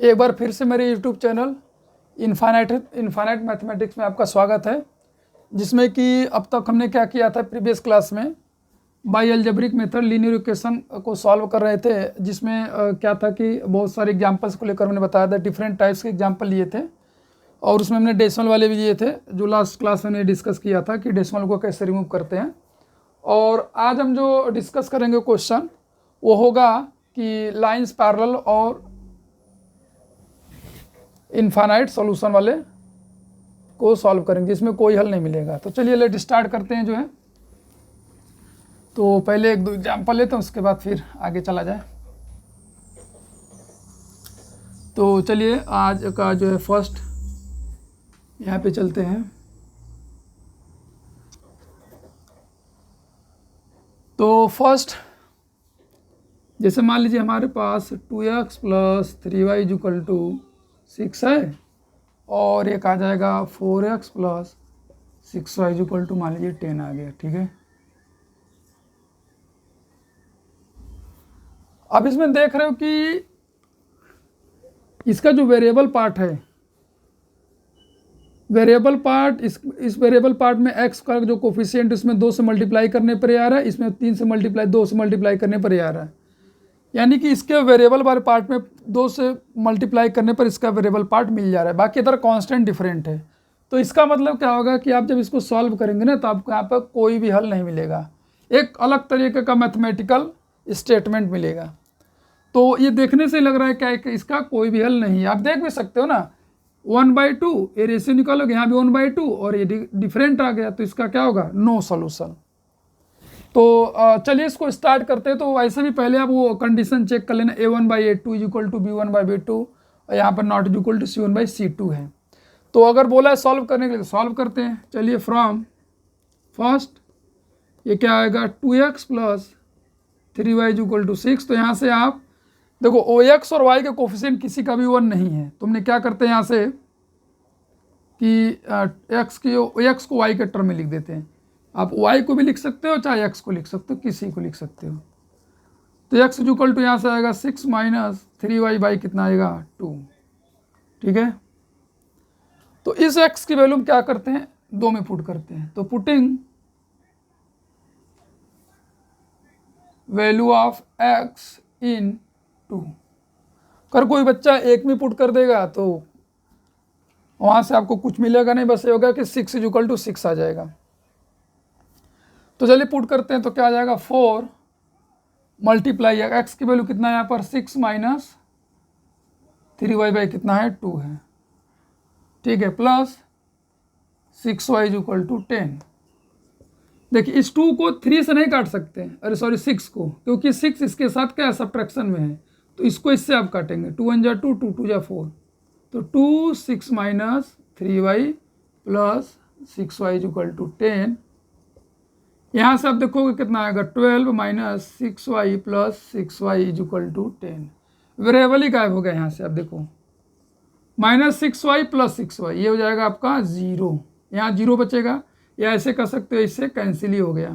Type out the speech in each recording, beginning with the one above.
एक बार फिर से मेरे यूट्यूब चैनल इनफाइनाइट मैथमेटिक्स में आपका स्वागत है, जिसमें कि अब तक हमने क्या किया था प्रीवियस क्लास में by algebraic method linear equation को सॉल्व कर रहे थे, जिसमें क्या था कि बहुत सारे एग्जांपल्स को लेकर हमने बताया था, डिफरेंट टाइप्स के एग्जांपल लिए थे और उसमें हमने डेसिमल वाले भी लिए थे, जो लास्ट क्लास में हमने डिस्कस किया था कि डेसिमल को कैसे रिमूव करते हैं। और आज हम जो डिस्कस करेंगे क्वेश्चन वो होगा कि लाइंस पैरेलल और इनफाइनाइट सॉल्यूशन वाले को सॉल्व करेंगे, जिसमें कोई हल नहीं मिलेगा। तो चलिए लेट स्टार्ट करते हैं जो है। तो पहले एक दो एग्जाम्पल लेते हैं, उसके बाद फिर आगे चला जाए। तो चलिए आज का जो है फर्स्ट यहाँ पे चलते हैं। तो फर्स्ट जैसे मान लीजिए हमारे पास 2x + 3y = 6 है और एक आ जाएगा 4x + 6y = मान लीजिए 10 आ गया। ठीक है, अब इसमें देख रहे हो कि इसका जो वेरिएबल पार्ट है, वेरिएबल पार्ट इस वेरिएबल पार्ट में x का जो कोफिशिएंट इसमें 2 से मल्टीप्लाई करने पर आ रहा है, इसमें 2 से मल्टीप्लाई करने पर आ रहा है। यानी कि इसके वेरिएबल वाले पार्ट में 2 से मल्टीप्लाई करने पर इसका वेरिएबल पार्ट मिल जा रहा है, बाकी इधर कांस्टेंट डिफरेंट है। तो इसका मतलब क्या होगा कि आप जब इसको सॉल्व करेंगे ना, तो आपको यहाँ पर कोई भी हल नहीं मिलेगा, एक अलग तरीके का मैथमेटिकल स्टेटमेंट मिलेगा। तो ये देखने से लग रहा है क्या है कि इसका कोई भी हल नहीं है। आप देख भी सकते हो ना, 1/2 ये रेशियो निकालोगे, यहाँ भी 1/2 और ये डिफरेंट आ गया, तो इसका क्या होगा, नो सॉल्यूशन। तो चलिए इसको स्टार्ट करते हैं। तो वैसे भी पहले आप वो कंडीशन चेक कर लेना, a1/a2 = b1/b2 और यहाँ पर नॉट = c1/c2 है। तो अगर बोला है सॉल्व करने के लिए, सॉल्व करते हैं। चलिए फ्रॉम फर्स्ट ये क्या आएगा, 2x + 3y = 6। तो यहाँ से आप देखो ox और y के कोफिशिएंट किसी का भी 1 नहीं है। तुमने क्या करते हैं यहाँ से कि x को y के टर्म में लिख देते हैं। आप y को भी लिख सकते हो, चाहे x को लिख सकते हो, किसी को लिख सकते हो। तो x = यहाँ से आएगा 6 - 3y बाई कितना आएगा 2। ठीक है, तो इस x की वैल्यू क्या करते हैं, 2 में पुट करते हैं। तो पुटिंग वैल्यू ऑफ x इन 2, अगर कोई बच्चा 1 में पुट कर देगा तो वहाँ से आपको कुछ मिलेगा नहीं, बस ये होगा कि 6 = 6 आ जाएगा। तो चलिए पुट करते हैं। तो क्या आ जाएगा, 4 मल्टीप्लाई x की वैल्यू कितना है यहाँ पर 6 - 3y बाई कितना है 2 है। ठीक है, प्लस 6y = 10। देखिए इस 2 को 3 से नहीं काट सकते, अरे सॉरी 6 को, क्योंकि 6 इसके साथ क्या है, सब्ट्रैक्शन में है। तो इसको इससे आप काटेंगे, 2 × 1 = 2, 2 × 2 = 4। तो 2 6 - 3y + 6y = 10। यहाँ से आप देखोगे कितना आएगा, 12 - 6y + 6y = 10। वेरिएबल ही गायब हो गया यहाँ से। आप देखो -6y + 6y ये हो जाएगा आपका 0, यहाँ 0 बचेगा, या ऐसे कर सकते हो, इससे कैंसिल ही हो गया।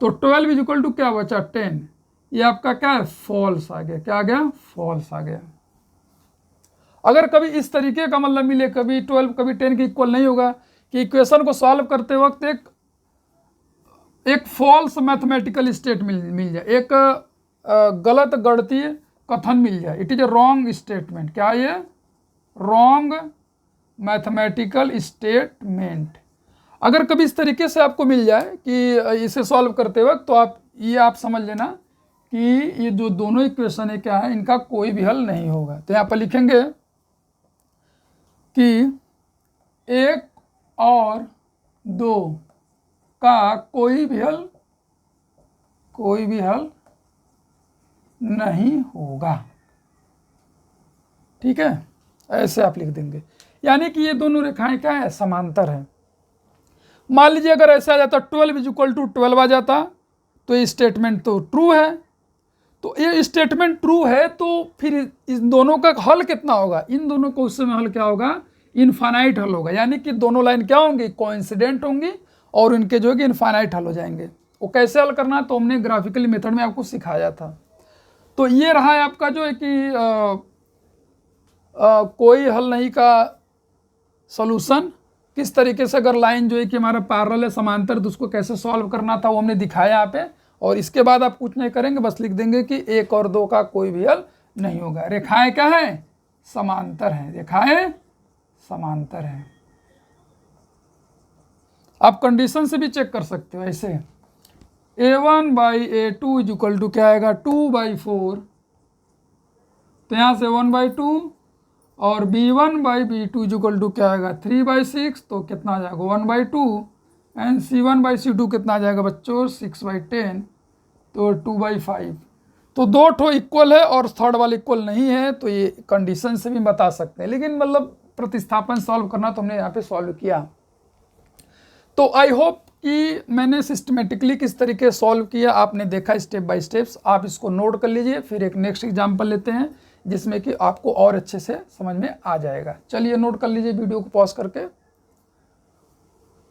तो 12 = क्या बचा 10, ये आपका क्या है, फॉल्स आ गया। क्या आ गया, फॉल्स आ गया। अगर कभी इस तरीके का मतलब मिले, कभी 12 कभी 10 के इक्वल नहीं होगा, कि इक्वेशन को सॉल्व करते वक्त एक फॉल्स मैथमेटिकल स्टेट मिल जाए, एक गलत गणितीय कथन मिल जाए, it is a wrong statement. क्या ये, रॉन्ग मैथमेटिकल स्टेटमेंट। अगर कभी इस तरीके से आपको मिल जाए कि इसे सॉल्व करते वक्त, तो आप समझ लेना कि ये जो दोनों इक्वेशन है क्या है, इनका कोई भी हल नहीं होगा। तो यहाँ पर लिखेंगे कि 1 और 2 का कोई भी हल नहीं होगा। ठीक है, ऐसे आप लिख देंगे, यानी कि ये दोनों रेखाएं क्या है, समांतर है। मान लीजिए अगर ऐसा आ जाता 12 = 12 आ जाता, तो ये स्टेटमेंट तो ट्रू है। तो ये स्टेटमेंट ट्रू है, तो फिर इन दोनों का हल कितना होगा, इन दोनों को उस समय हल क्या होगा, इनफाइनाइट हल होगा। यानी कि दोनों लाइन क्या होंगी, कोइंसिडेंट होंगी और इनके जो है कि इनफाइनाइट हल हो जाएंगे। वो कैसे हल करना है, तो हमने ग्राफिकली मेथड में आपको सिखाया था। तो ये रहा है आपका जो है कि कोई हल नहीं का सॉल्यूशन, किस तरीके से अगर लाइन जो है कि हमारा पैरेलल है, समांतर, तो उसको कैसे सॉल्व करना था वो हमने दिखाया यहाँ पे। और इसके बाद आप कुछ नहीं करेंगे, बस लिख देंगे कि 1 और 2 का कोई भी हल नहीं होगा। रेखाएं क्या है? समांतर हैं, रेखाएं समांतर हैं। आप कंडीशन से भी चेक कर सकते हो ऐसे, a1/a2 इज इक्वल टू क्या आएगा? 2/4। तो यहाँ से 1/2 और b1/b2 इज इक्वल टू क्या आएगा? 3/6। तो कितना आ जाएगा? 1/2। एंड c1/c2 कितना आ जाएगा बच्चों? 6/10। तो 2/5। तो 2 ठो इक्वल है और थर्ड वाला इक्वल नहीं है, तो ये कंडीशन से भी बता सकते हैं। लेकिन मतलब प्रतिस्थापन सॉल्व करना तो हमने यहाँ पे सॉल्व किया। तो आई होप कि मैंने सिस्टमेटिकली किस तरीके सॉल्व किया आपने देखा स्टेप बाय स्टेप्स। आप इसको नोट कर लीजिए, फिर एक नेक्स्ट एग्जाम्पल लेते हैं जिसमें कि आपको और अच्छे से समझ में आ जाएगा। चलिए नोट कर लीजिए वीडियो को पॉज करके।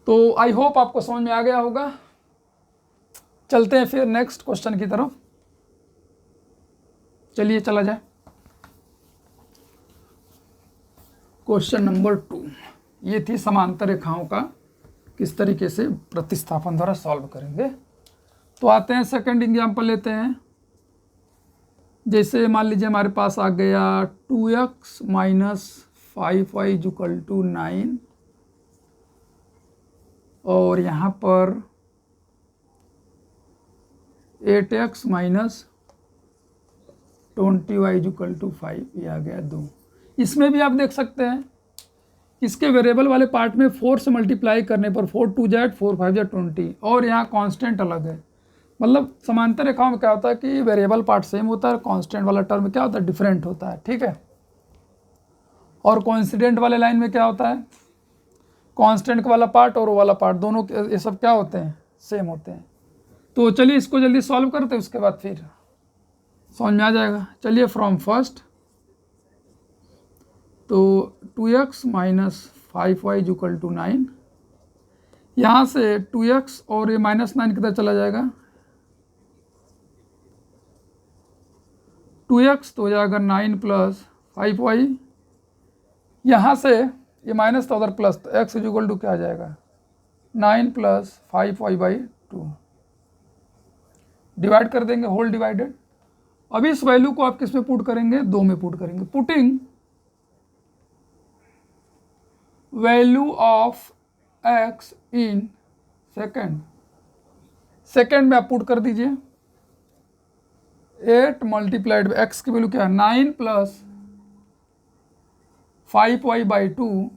तो आई होप आपको समझ में आ गया होगा। चलते हैं फिर नेक्स्ट क्वेश्चन की तरफ। चलिए चला जाए। क्वेश्चन नंबर 2 ये थी समांतर रेखाओं का किस तरीके से प्रतिस्थापन द्वारा सॉल्व करेंगे। तो आते हैं सेकंड एग्जाम्पल लेते हैं। जैसे मान लीजिए हमारे पास आ गया 2x - 5y = 9 और यहाँ पर 8x - 20y = 5, ये आ गया 2। इसमें भी आप देख सकते हैं इसके वेरिएबल वाले पार्ट में 4 से मल्टीप्लाई करने पर 4 2 ज़ 4 5 ज़ 20 और यहाँ कांस्टेंट अलग है। मतलब समांतर रेखाओं में क्या होता है कि वेरिएबल पार्ट सेम होता है, कांस्टेंट वाला टर्म क्या होता है? डिफरेंट होता है, ठीक है। और कोइंसिडेंट वाले लाइन में क्या होता है? कांस्टेंट वाला पार्ट और वो वाला पार्ट दोनों ये सब क्या होते हैं? सेम होते हैं। तो चलिए इसको जल्दी सॉल्व करते हैं, उसके बाद फिर समझ में आ जाएगा। चलिए फ्रॉम फर्स्ट, तो 2x - 5y = 9, यहाँ से 2x और ये -9 किधर चला जाएगा? 2x तो हो जाएगा 9 + 5y, यहाँ से ये माइनस तो उधर प्लस, तो x = क्या आ जाएगा? 9 + 5y/2। डिवाइड कर देंगे, होल डिवाइडेड। अब इस वैल्यू को आप किस में पुट करेंगे? 2 में पुट करेंगे। Putting value of x in second, second में आप पुट कर दीजिए। 8 × x की वैल्यू क्या है? 9 + 5y/2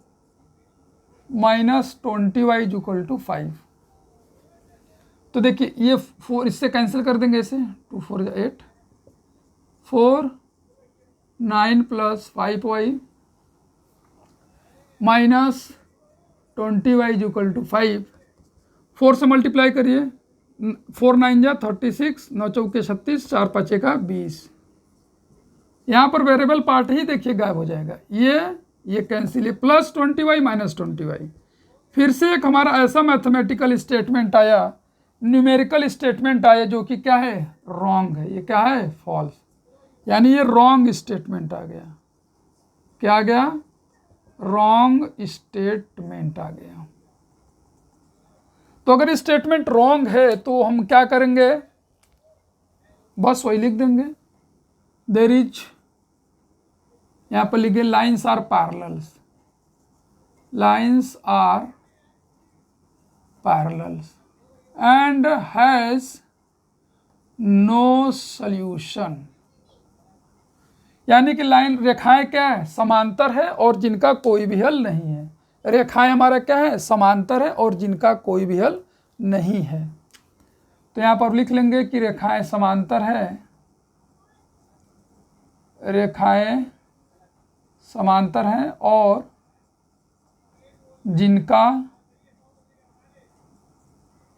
- 20y = 5। तो देखिए ये 4 इससे कैंसिल कर देंगे, ऐसे 2 4 = 8, 4 9 + 5y - 20y = 5। 4 से मल्टीप्लाई करिए, 4 9 = 36, 9 चौके 36, 4 5 का 20। यहाँ पर वेरिएबल पार्ट ही देखिए गायब हो जाएगा, ये कैंसिल, ये +20y - 20y। फिर से एक हमारा ऐसा मैथमेटिकल स्टेटमेंट आया, न्यूमेरिकल स्टेटमेंट आया जो कि क्या है? रॉन्ग है। ये क्या है? फॉल्स। यानी ये रॉन्ग स्टेटमेंट आ गया। क्या आ गया? रॉन्ग स्टेटमेंट आ गया। तो अगर स्टेटमेंट रॉन्ग है तो हम क्या करेंगे? बस वही लिख देंगे, देयर इज, यहाँ पर लिखे lines are parallels, lines are parallels and has no solution. यानी कि लाइन, रेखाएं क्या है? समांतर है और जिनका कोई भी हल नहीं है। रेखाएं हमारा क्या है? समांतर है और जिनका कोई भी हल नहीं है। तो यहाँ पर लिख लेंगे कि रेखाएं समांतर है, रेखाएं समांतर हैं और जिनका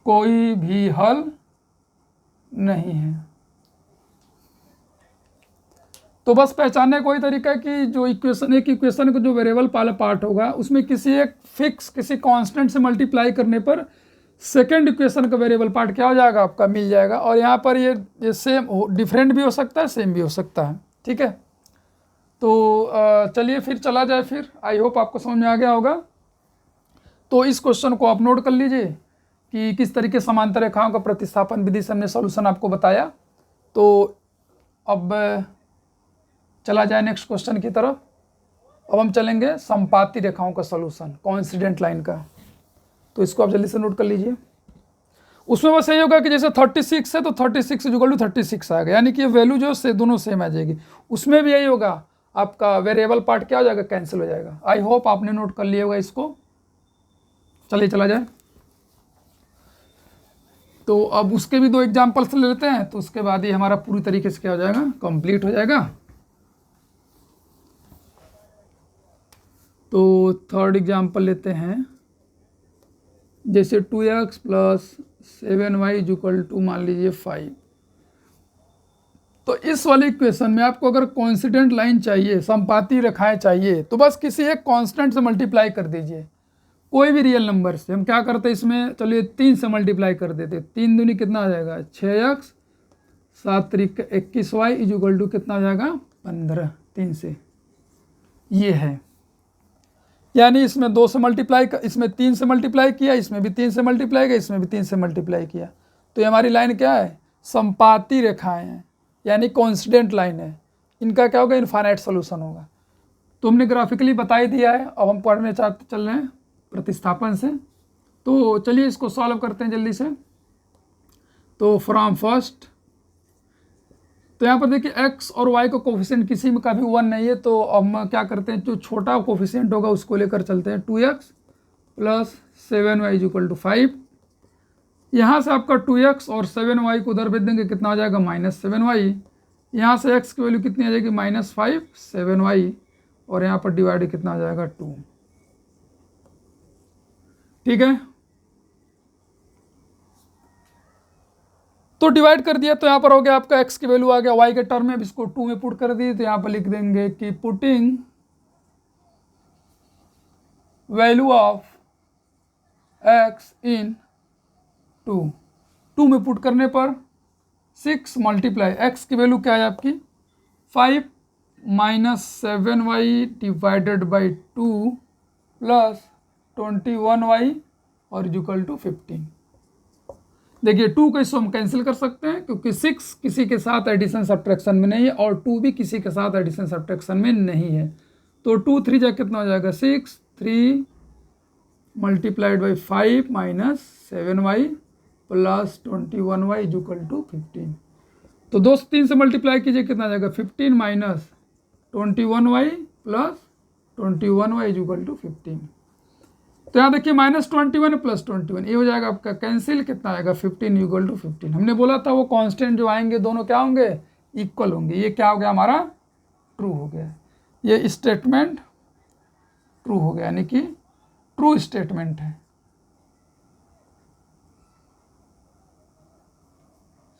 कोई भी हल नहीं है। तो बस पहचानने का वही तरीका है कि जो इक्वेशन, एक इक्वेशन का जो वेरिएबल वाला पार्ट होगा उसमें किसी एक फिक्स, किसी कांस्टेंट से मल्टीप्लाई करने पर सेकंड इक्वेशन का वेरिएबल पार्ट क्या हो जाएगा? आपका मिल जाएगा। और यहाँ पर ये सेम डिफरेंट भी हो सकता है, सेम भी हो सकता है, ठीक है। तो चलिए फिर चला जाए फिर। आई होप आपको समझ में आ गया होगा। तो इस क्वेश्चन को आप नोट कर लीजिए कि किस तरीके समांतर रेखाओं का प्रतिस्थापन विधि से हमने सॉल्यूशन आपको बताया। तो अब चला जाए नेक्स्ट क्वेश्चन की तरफ। अब हम चलेंगे संपाती रेखाओं का सॉल्यूशन, कोइंसिडेंट लाइन का। तो इसको आप जल्दी से नोट कर लीजिए। उसमें बस यही होगा कि जैसे 36 है तो 36 इक्वल टू 36 आ गया, यानी कि वैल्यू जो से दोनों सेम आ जाएगी। उसमें भी यही होगा, आपका वेरिएबल पार्ट क्या हो जाएगा, कैंसिल हो जाएगा। आई होप आपने नोट कर लिया होगा इसको। चलिए चला जाए। तो अब उसके भी 2 एग्जाम्पल्स ले लेते हैं, तो उसके बाद ही हमारा पूरी तरीके से क्या हो जाएगा, कंप्लीट हो जाएगा। तो थर्ड एग्जाम्पल लेते हैं, जैसे 2x plus 7y equal to मान लीजिए 5। तो इस वाले इक्वेशन में आपको अगर कोइंसिडेंट लाइन चाहिए, संपाती रेखाएं चाहिए, तो बस किसी एक कांस्टेंट से मल्टीप्लाई कर दीजिए, कोई भी रियल नंबर से। हम क्या करते हैं इसमें, चलिए 3 से मल्टीप्लाई कर देते। 3 दूनी कितना आ जाएगा, 6x, 7 त्रिक 21y इक्वल टू कितना आ जाएगा, 15। 3 से ये है, यानी इसमें 2 से मल्टीप्लाई, इसमें 3 से मल्टीप्लाई किया, इसमें भी 3 से मल्टीप्लाई किया, इसमें भी 3 से मल्टीप्लाई किया। तो ये हमारी लाइन क्या है, संपाती रेखाएं हैं, यानी कोइंसिडेंट लाइन है। इनका क्या होगा, इनफाइनाइट सोल्यूशन होगा। तो हमने ग्राफिकली बता ही दिया है। अब हम पढ़ने चल रहे हैं प्रतिस्थापन से। तो चलिए इसको सॉल्व करते हैं जल्दी से। तो फ्रॉम फर्स्ट, तो यहाँ पर देखिए x और y का कोफिशिएंट किसी में का भी 1 नहीं है, तो अब हम क्या करते हैं, जो छोटा कोफिशिएंट होगा उसको लेकर चलते हैं। 2x plus 7y equal to 5। यहाँ से आपका 2x और 7y को उधर भेज देंगे, कितना आ जाएगा, -7y। यहाँ से x की वैल्यू कितनी आ जाएगी, -5, 7y, और यहाँ पर डिवाइड कितना आ जाएगा, 2। ठीक है, तो डिवाइड कर दिया। तो यहाँ पर हो गया आपका x की वैल्यू आ गया y के टर्म में। अब इसको 2 में पुट कर दिए, तो यहाँ पर लिख देंगे कि पुटिंग वैल्यू ऑफ x इन 2 में पुट करने पर 6 मल्टीप्लाई x की वैल्यू क्या है आपकी 5 -7y divided by 2 plus 21y और इक्वल टू 15। देखिए 2 को इसको हम कैंसिल कर सकते हैं, क्योंकि 6 किसी के साथ एडिशन सब्ट्रैक्शन में नहीं है और 2 भी किसी के साथ एडिशन सब्ट्रैक्शन में नहीं है। तो 2 3 जा कितना हो जाएगा, 6, 3 multiplied by 5 -7y plus 21y equal to 15। तो 2 से 3 से मल्टीप्लाई कीजिए, कितना आ जाएगा, 15 minus 21y plus 21y equal to 15। तो यहाँ देखिए -21 प्लस 21 ये हो जाएगा आपका कैंसिल, कितना आएगा, 15 इक्वल टू 15। हमने बोला था वो कांस्टेंट जो आएंगे दोनों क्या होंगे, इक्वल होंगे। ये क्या हो गया हमारा, ट्रू हो गया। ये स्टेटमेंट ट्रू हो गया, यानी कि ट्रू स्टेटमेंट है।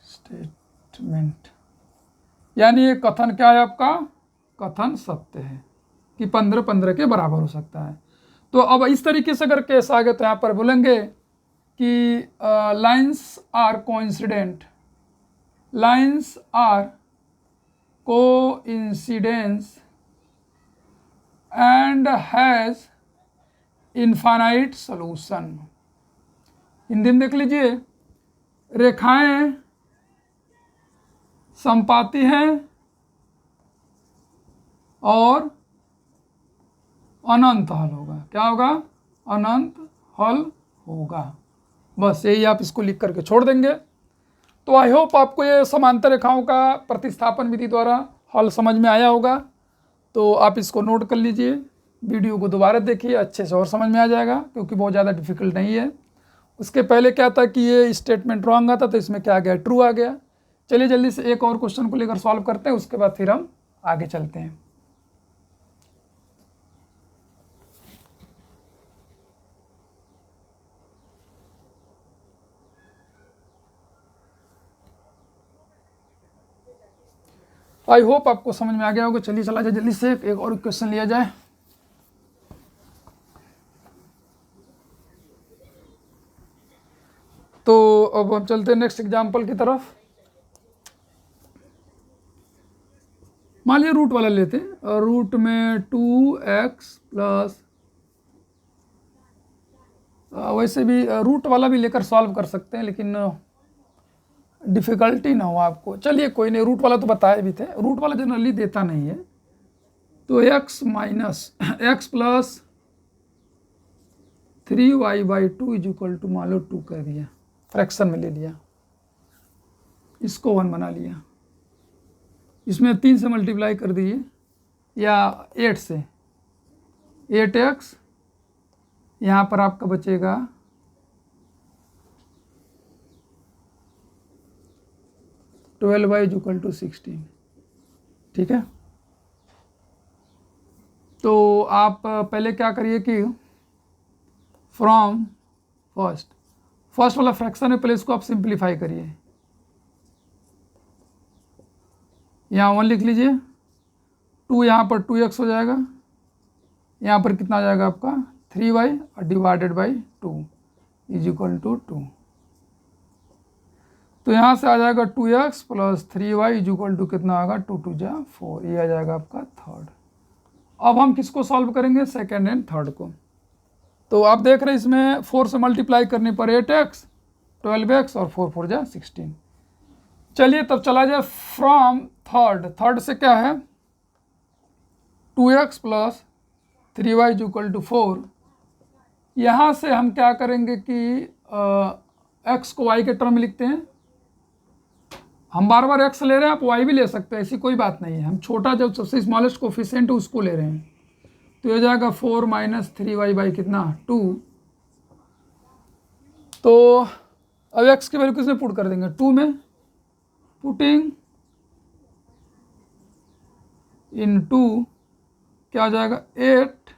स्टेटमेंट यानी ये कथन क्या है आपका, कथन सत्य है कि 15 15 के बराबर हो सकता है। तो अब इस तरीके से अगर केस आ गए तो यहाँ पर बोलेंगे कि lines are coincident, lines are coincidence and has infinite solution. Hindi में देख लीजिए, रेखाएं संपाती हैं और अनंत हल होगा। क्या होगा, अनंत हल होगा। बस यही आप इसको लिख करके छोड़ देंगे। तो आई होप आपको ये समांतर रेखाओं का प्रतिस्थापन विधि द्वारा हल समझ में आया होगा। तो आप इसको नोट कर लीजिए, वीडियो को दोबारा देखिए, अच्छे से और समझ में आ जाएगा, क्योंकि बहुत ज़्यादा डिफिकल्ट नहीं है। उसके पहले क्या था कि ये स्टेटमेंट रॉन्ग आता, तो इसमें क्या आ गया, ट्रू आ गया। चलिए जल्दी से एक और क्वेश्चन को लेकर सॉल्व करते हैं, उसके बाद फिर हम आगे चलते हैं। आई होप आपको समझ में आ गया होगा। चलिए चला जाए जल्दी से, एक और क्वेश्चन लिया जाए। तो अब हम चलते हैं नेक्स्ट एग्जाम्पल की तरफ। मान लीजिए रूट वाला लेते हैं, और रूट में 2x प्लस, वैसे भी रूट वाला भी लेकर सॉल्व कर सकते हैं, लेकिन डिफ़िकल्टी ना हो आपको। चलिए कोई नहीं, रूट वाला तो बताए भी थे, रूट वाला जनरली देता नहीं है। तो x minus x plus 3y/2 is equal to, मान लो 2 कर दिया, फ्रैक्शन में ले लिया, इसको 1 बना लिया, इसमें 3 से मल्टीप्लाई कर दिए, या 8 से, 8x, यहाँ पर आपका बचेगा 12y इज इक्वल टू 16। ठीक है, तो आप पहले क्या करिए कि फ्रॉम फर्स्ट वाला फ्रैक्शन है, पहले इसको आप सिंप्लीफाई करिए। यहाँ 1 लिख लीजिए, 2 यहाँ पर 2x हो जाएगा, यहाँ पर कितना आ जाएगा आपका 3y और divided by 2 is equal to 2। तो यहाँ से आ जाएगा 2x plus 3y is equal to कितना आएगा 2 2 जा 4, ये आ जाएगा आपका थर्ड। अब हम किसको सॉल्व करेंगे, सेकेंड एंड थर्ड को। तो आप देख रहे हैं इसमें 4 से मल्टीप्लाई करने पर 8x, 12x और 4 4 जा 16। चलिए तब चला जाए फ्रॉम थर्ड से क्या है 2x plus 3y is equal to 4। यहाँ से हम क्या करेंगे कि x को y के टर्म में लिखते हैं। हम बार बार x ले रहे हैं, आप y भी ले सकते हैं, ऐसी कोई बात नहीं है। हम छोटा जो सबसे स्मॉलेस्ट कोफिशिएंट है उसको ले रहे हैं। तो ये जाएगा 4 माइनस 3y बाई कितना 2। तो अब x की वैल्यू किसमें पुट कर देंगे, 2 में, पुटिंग इन 2 क्या हो जाएगा 8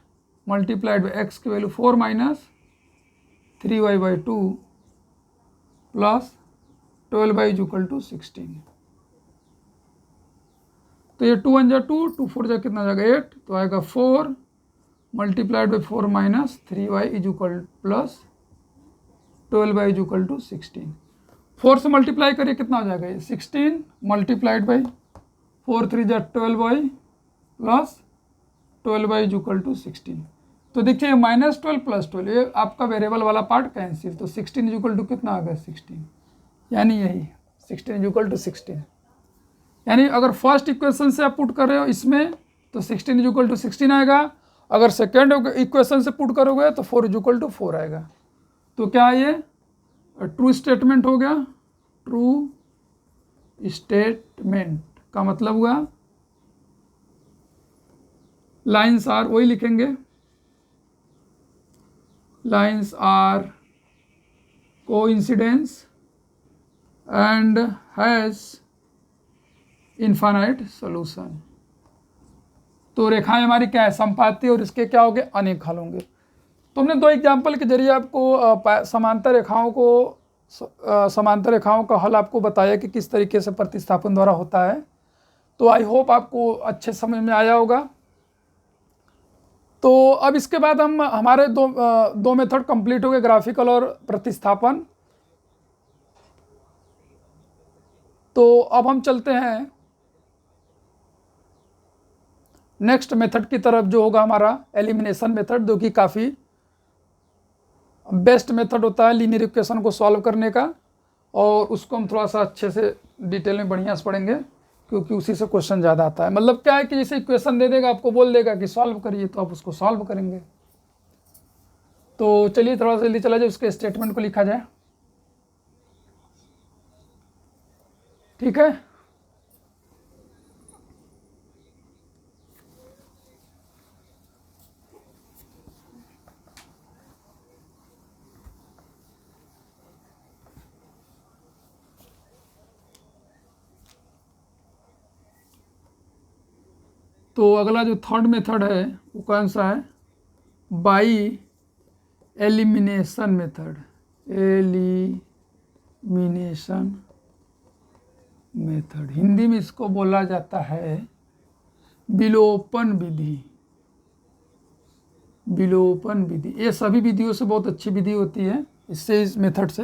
मल्टीप्लाइड बाई एक्स की value 4 minus 3y by 2 plus 12y is equal to 16। तो ये 2 1 जा 2, 2 4 जा कितना जाएगा 8, तो आएगा 4 multiplied by 4 minus 3y is equal plus 12y is equal to 16। 4 से मल्टीप्लाई करिए कितना हो जाएगा ये 16 मल्टीप्लाइड बाई 4 3 जा 12y plus 12y is equal to 16। तो देखिए -12 प्लस 12, ये आपका वेरिएबल वाला पार्ट कैंसिल, तो 16 इज इक्वल टू कितना आ गया 16, यानी यही 16 इज इक्वल टू 16। यानी अगर फर्स्ट इक्वेशन से आप पुट कर रहे हो इसमें तो 16 इज इक्वल टू 16 आएगा, अगर सेकेंड इक्वेशन से पुट करोगे तो 4 इज इक्वल टू 4 आएगा। तो क्या ये ट्रू स्टेटमेंट हो गया, ट्रू स्टेटमेंट का मतलब हुआ लाइन्स आर, वही लिखेंगे, lines are coincidence and has infinite solution. तो रेखाएं हमारी क्या है, समपाती, और इसके क्या होंगे अनेक हल होंगे। तो हमने 2 एग्जाम्पल के जरिए आपको समांतर रेखाओं का हल आपको बताया कि किस तरीके से प्रतिस्थापन द्वारा होता है। तो आई होप आपको अच्छे समझ में आया होगा। तो अब इसके बाद हमारे दो मेथड कंप्लीट हो गए, ग्राफिकल और प्रतिस्थापन। तो अब हम चलते हैं नेक्स्ट मेथड की तरफ, जो होगा हमारा एलिमिनेशन मेथड, जो कि काफ़ी बेस्ट मेथड होता है लीनियर इक्वेशन को सॉल्व करने का। और उसको हम थोड़ा सा अच्छे से डिटेल में बढ़िया से पढ़ेंगे, क्योंकि उसी से क्वेश्चन ज़्यादा आता है। मतलब क्या है कि जैसे इक्वेशन दे देगा, आपको बोल देगा कि सॉल्व करिए, तो आप उसको सॉल्व करेंगे। तो चलिए थोड़ा सा जल्दी चला जाए, उसके स्टेटमेंट को लिखा जाए। ठीक है, तो अगला जो थर्ड मेथड है वो कौन सा है, by elimination method. Elimination method, Hindi में इसको बोला जाता है विलोपन विधि। विलोपन विधि, ये सभी विधियों से बहुत अच्छी विधि होती है, इससे इस मेथड से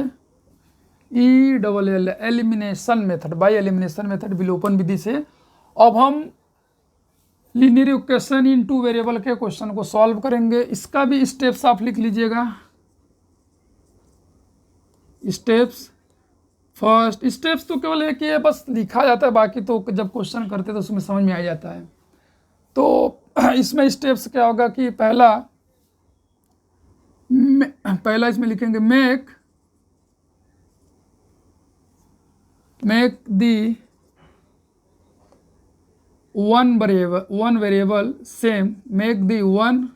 ELL elimination method, by elimination method, विलोपन विधि से। अब हम linear equation in two variable के क्वेश्चन को सॉल्व करेंगे। इसका भी स्टेप्स आप लिख लीजिएगा। स्टेप्स, फर्स्ट स्टेप्स तो केवल एक ही है, बस लिखा जाता है, बाकी तो जब क्वेश्चन करते हैं तो उसमें समझ में आ जाता है। तो इसमें स्टेप्स क्या होगा कि पहला इसमें लिखेंगे make the one variable same, make the one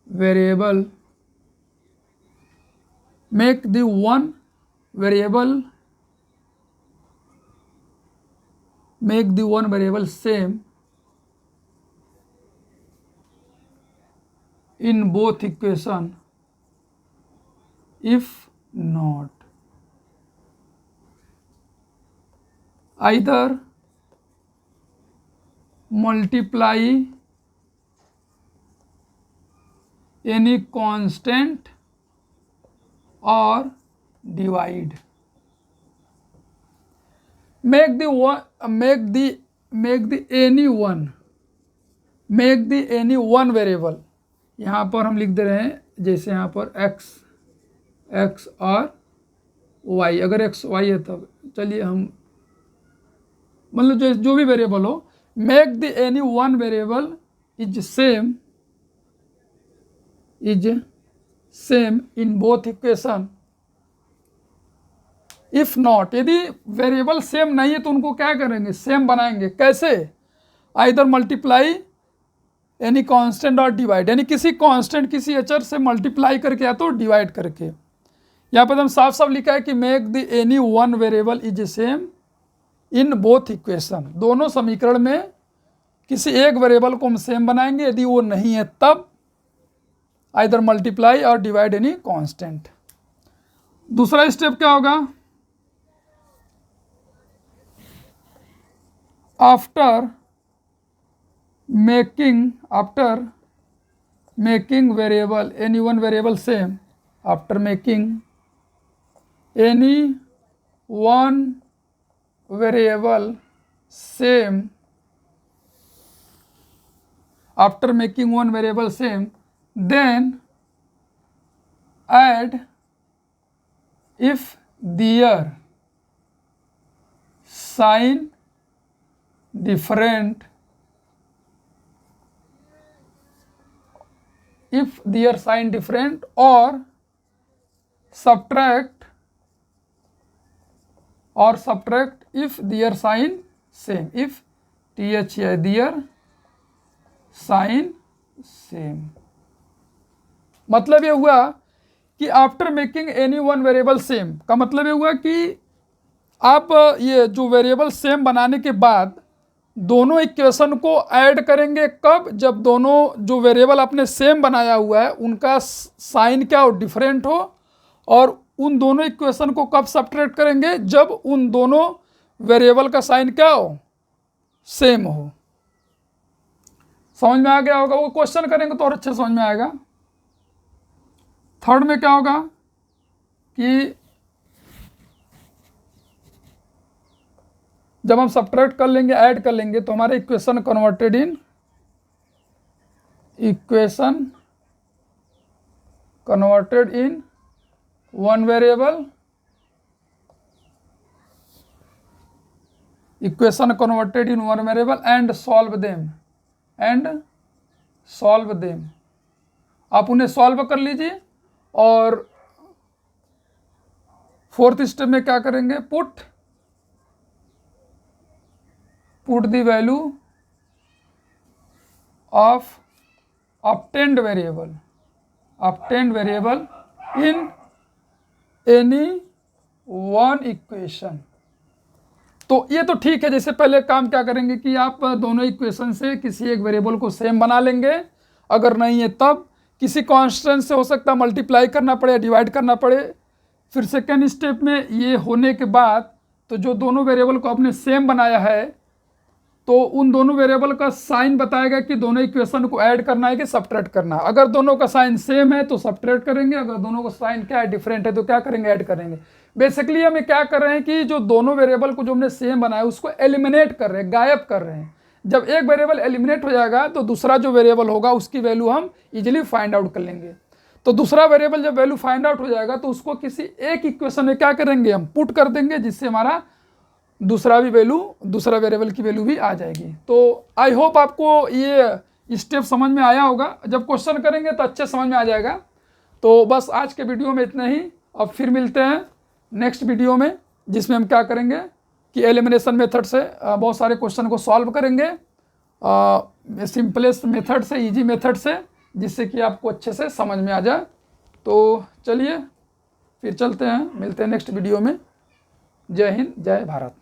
variable same in both equation. If not, either multiply any constant or divide. Make the any one variable, यहाँ पर हम लिख दे रहे हैं जैसे यहाँ पर x और y, अगर x y है तब चलिए हम मतलब जो भी वेरिएबल हो, make the any one variable is same in both equation. If not, यदि वेरिएबल सेम नहीं है तो उनको क्या करेंगे, सेम बनाएंगे। कैसे? आइदर मल्टीप्लाई एनी कांस्टेंट और डिवाइड, यानी किसी कांस्टेंट किसी अचर से मल्टीप्लाई करके या तो डिवाइड करके। यहाँ पर हम साफ साफ लिखा है कि make the any one variable is same in both equation, दोनों समीकरण में किसी एक वेरिएबल को हम सेम बनाएंगे, यदि वो नहीं है तब आइदर मल्टीप्लाई और डिवाइड एनी कांस्टेंट। दूसरा स्टेप क्या होगा, after making variable any one variable same, after making any one variable same, after making one variable same, then add if their sign different, or subtract if their sign same, if their sign same. मतलब ये हुआ कि after making any one variable same का मतलब ये हुआ कि आप ये जो वेरिएबल सेम बनाने के बाद दोनों इक्वेशन को ऐड करेंगे। कब? जब दोनों जो वेरिएबल आपने सेम बनाया हुआ है उनका साइन क्या हो, डिफरेंट हो। और उन दोनों इक्वेशन को कब सब्ट्रैक्ट करेंगे, जब उन दोनों वेरिएबल का साइन क्या हो, सेम हो। समझ में आ गया होगा, वो क्वेश्चन करेंगे तो और अच्छे समझ में आएगा। थर्ड में क्या होगा कि जब हम सब्ट्रैक्ट कर लेंगे, ऐड कर लेंगे, तो हमारे equation converted in one variable, and solve them. आप उन्हें सॉल्व कर लीजिए। और फोर्थ स्टेप में क्या करेंगे, put the value of obtained variable in any one equation. तो ये तो ठीक है। जैसे पहले काम क्या करेंगे कि आप दोनों इक्वेशन से किसी एक वेरिएबल को सेम बना लेंगे, अगर नहीं है तब किसी कांस्टेंट से हो सकता है मल्टीप्लाई करना पड़े या डिवाइड करना पड़े। फिर सेकेंड स्टेप में ये होने के बाद तो जो दोनों वेरिएबल को आपने सेम बनाया है तो उन दोनों वेरिएबल का साइन बताएगा कि दोनों इक्वेशन को ऐड करना है कि सब्ट्रैक्ट करना है। अगर दोनों का साइन सेम है तो सब्ट्रैक्ट करेंगे, अगर दोनों का साइन क्या है, डिफरेंट है, तो क्या करेंगे, ऐड करेंगे। बेसिकली हम क्या कर रहे हैं कि जो दोनों वेरिएबल को जो हमने सेम बनाया उसको एलिमिनेट कर रहे हैं, गायब कर रहे हैं। जब एक वेरिएबल एलिमिनेट हो जाएगा तो दूसरा जो वेरिएबल होगा उसकी वैल्यू हम इजीली फाइंड आउट कर लेंगे। तो दूसरा वेरिएबल जब वैल्यू फाइंड आउट हो जाएगा तो उसको किसी एक इक्वेशन में क्या करेंगे, हम पुट कर देंगे, जिससे हमारा दूसरा वेरिएबल की वैल्यू भी आ जाएगी। तो आई होप आपको ये स्टेप समझ में आया होगा। जब क्वेश्चन करेंगे तो अच्छे समझ में आ जाएगा। तो बस आज के वीडियो में इतना ही। अब फिर मिलते हैं नेक्स्ट वीडियो में, जिसमें हम क्या करेंगे कि एलिमिनेशन मेथड से बहुत सारे क्वेश्चन को सॉल्व करेंगे, सिंपलेस्ट मेथड से, इजी मेथड से, जिससे कि आपको अच्छे से समझ में आ जाए। तो चलिए फिर चलते हैं, मिलते हैं नेक्स्ट वीडियो में। जय हिंद, जय भारत।